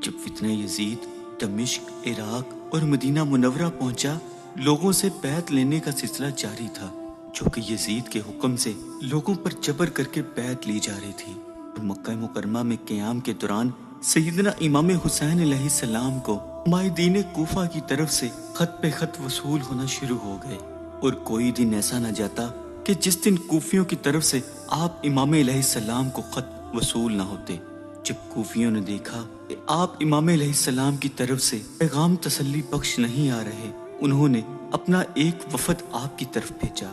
جب فتنہ یزید دمشق، عراق اور مدینہ منورہ پہنچا، لوگوں سے بیعت لینے کا سلسلہ جاری تھا، جو کہ یزید کے حکم سے لوگوں پر جبر کر کے بیعت لی جا رہی تھی۔ اور مکہ مکرمہ میں قیام کے دوران سیدنا امام حسین علیہ السلام کو مائدین کوفہ کی طرف سے خط پہ خط وصول ہونا شروع ہو گئے، اور کوئی دن ایسا نہ جاتا کہ جس دن کوفیوں کی طرف سے آپ امام علیہ السلام کو خط وصول نہ ہوتے۔ جب کوفیوں نے دیکھا کہ آپ امام علیہ السلام کی طرف سے پیغام تسلی بخش نہیں آ رہے، انہوں نے اپنا ایک وفد آپ کی طرف بھیجا،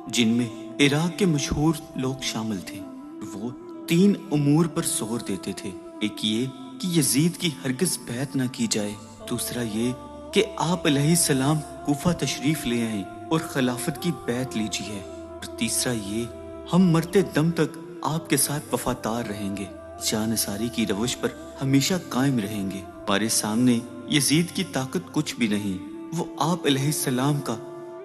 جن میں عراق کے مشہور لوگ شامل تھے۔ وہ 3 امور پر زور دیتے تھے۔ ایک یہ کہ یزید کی ہرگز بیعت نہ کی جائے، دوسرا یہ کہ آپ علیہ السلام کوفہ تشریف لے آئیں اور خلافت کی بیعت لیجیے، اور تیسرا یہ ہم مرتے دم تک آپ کے ساتھ وفادار رہیں گے، جان نثاری کی روش پر ہمیشہ قائم رہیں گے۔ ہمارے سامنے یزید کی طاقت کچھ بھی نہیں، وہ آپ علیہ السلام کا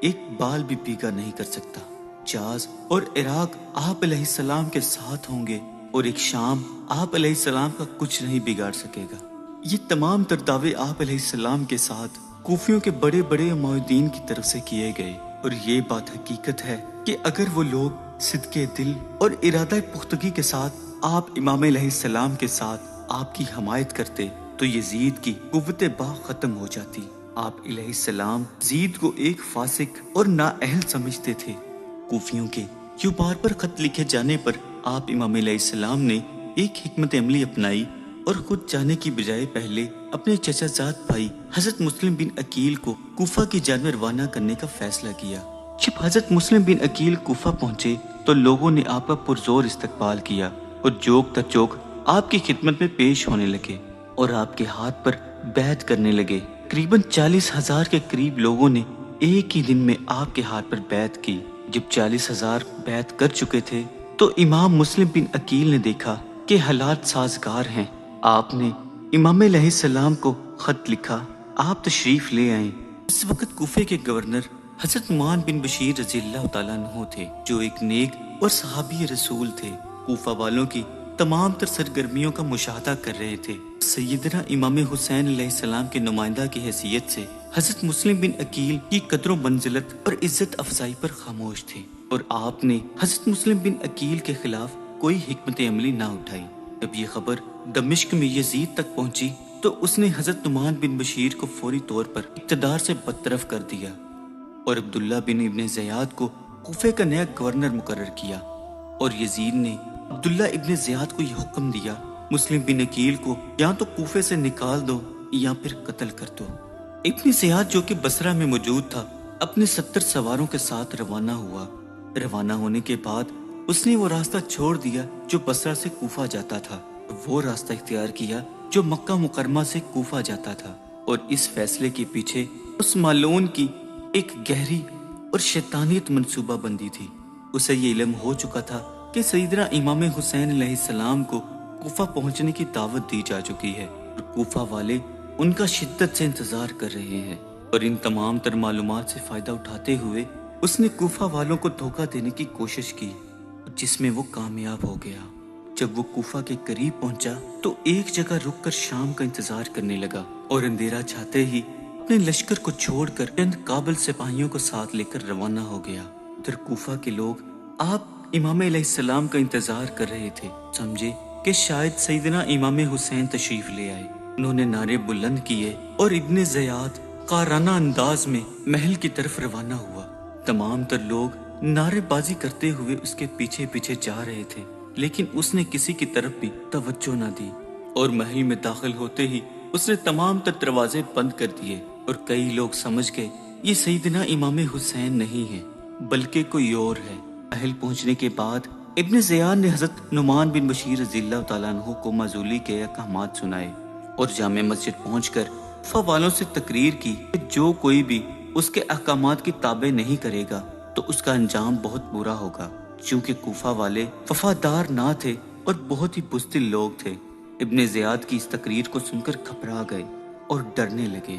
ایک بال بھی پیگا نہیں کر سکتا۔ حجاز اور عراق آپ علیہ السلام کے ساتھ ہوں گے، اور ایک شام آپ علیہ السلام کا کچھ نہیں بگاڑ سکے گا۔ یہ تمام تر دعوے آپ علیہ السلام کے ساتھ کوفیوں کے بڑے بڑے معاہدین کی طرف سے کیے گئے، اور یہ بات حقیقت ہے کہ اگر وہ لوگ صدقے دل اور ارادہ پختگی کے ساتھ آپ امام علیہ السلام کے ساتھ آپ کی حمایت کرتے تو یزید کی قوت با ختم ہو جاتی۔ آپ علیہ السلام یزید کو ایک فاسق اور نااہل سمجھتے تھے۔ کوفیوں کے یوں بار پر خط لکھے جانے پر آپ امام علیہ السلام نے ایک حکمت عملی اپنائی، اور خود جانے کی بجائے پہلے اپنے چچا زاد بھائی حضرت مسلم بن عقیل کو کوفہ کی جانب روانہ کرنے کا فیصلہ کیا۔ جب حضرت مسلم بن عقیل کوفہ پہنچے تو لوگوں نے آپ کا پرزور استقبال کیا، اور جوک در جوک آپ کی خدمت میں پیش ہونے لگے اور آپ کے ہاتھ پر بیعت کرنے لگے۔ تقریباً 40,000 کے قریب لوگوں نے ایک ہی دن میں آپ کے ہاتھ پر بیعت کی۔ جب 40,000 بیعت کر چکے تھے تو امام مسلم بن عقیل نے دیکھا کہ حالات سازگار ہیں۔ آپ نے امام علیہ السلام کو خط لکھا، آپ تشریف لے آئیں۔ اس وقت کوفے کے گورنر حضرت نعمان بن بشیر رضی اللہ تعالیٰ عنہ تھے، جو ایک نیک اور صحابی رسول تھے۔ کوفہ والوں کی تمام تر سرگرمیوں کا مشاہدہ کر رہے تھے۔ سیدنا امام حسین علیہ السلام کے نمائندہ کی حیثیت سے حضرت مسلم بن عقیل کی قدر و منزلت اور عزت افزائی پر خاموش تھے، اور آپ نے حضرت مسلم بن عقیل کے خلاف کوئی حکمت عملی نہ اٹھائی۔ جب یہ خبر دمشق میں یزید تک پہنچی تو اس نے حضرت نعمان بن بشیر کو فوری طور پر اقتدار سے برطرف کر دیا، اور عبداللہ بن ابن زیاد کو کوفے کا نیا گورنر مقرر کیا۔ اور یزید نے عبداللہ ابن زیاد کو یہ حکم دیا، مسلم بن عقیل کو یا تو کوفے سے نکال دو یا پھر قتل کر دو۔ ابن زیاد جو کہ بصرہ میں موجود تھا، اپنے 70 سواروں کے ساتھ روانہ ہوا۔ روانہ ہونے کے بعد اس نے وہ راستہ چھوڑ دیا جو بصرہ سے کوفہ جاتا تھا، وہ راستہ اختیار کیا جو مکہ مکرمہ سے کوفہ جاتا تھا۔ اور اس فیصلے کے پیچھے اس معلون کی ایک گہری اور شیطانیت منصوبہ بندی تھی۔ اسے یہ علم ہو چکا تھا کہ سیدنا امام حسین علیہ السلام کو کوفہ پہنچنے کی دعوت دی جا چکی ہے، اور کوفہ والے ان کا شدت سے انتظار کر رہے ہیں۔ اور ان تمام تر معلومات سے فائدہ اٹھاتے ہوئے اس نے کوفہ والوں کو دھوکہ دینے کی کوشش کی، جس میں وہ کامیاب ہو گیا۔ جب وہ کوفہ کے قریب پہنچا تو ایک جگہ رک کر شام کا انتظار کرنے لگا، اور اندھیرا چھاتے ہی اپنے لشکر کو چھوڑ کر چند قابل سپاہیوں کو ساتھ لے کر روانہ ہو گیا۔ ادھر کوفہ کے لوگ آپ امام علیہ السلام کا انتظار کر رہے تھے، سمجھے کہ شاید سیدنا امام حسین تشریف لے آئے۔ انہوں نے نعرے بلند کیے، اور ابن زیاد قارانہ انداز میں محل کی طرف روانہ ہوا۔ تمام تر لوگ نعرے بازی کرتے ہوئے اس کے پیچھے پیچھے جا رہے تھے، لیکن اس نے کسی کی طرف بھی توجہ نہ دی، اور محل میں داخل ہوتے ہی اس نے تمام تر دروازے بند کر دیے، اور کئی لوگ سمجھ گئے یہ سیدنا امام حسین نہیں ہے بلکہ کوئی اور ہے۔ محل پہنچنے کے بعد ابن زیاد نے حضرت نعمان بن بشیر رضی اللہ تعالیٰ عنہ کو معزولی کے احکامات سنائے، اور جامع مسجد پہنچ کر کوفہ والوں سے تقریر کی کہ جو کوئی بھی اس کے احکامات کی تابع نہیں کرے گا تو اس کا انجام بہت برا ہوگا۔ چونکہ کوفہ والے وفادار نہ تھے اور بہت ہی بزدل لوگ تھے، ابن زیاد کی اس تقریر کو سن کر گھبرا گئے اور ڈرنے لگے۔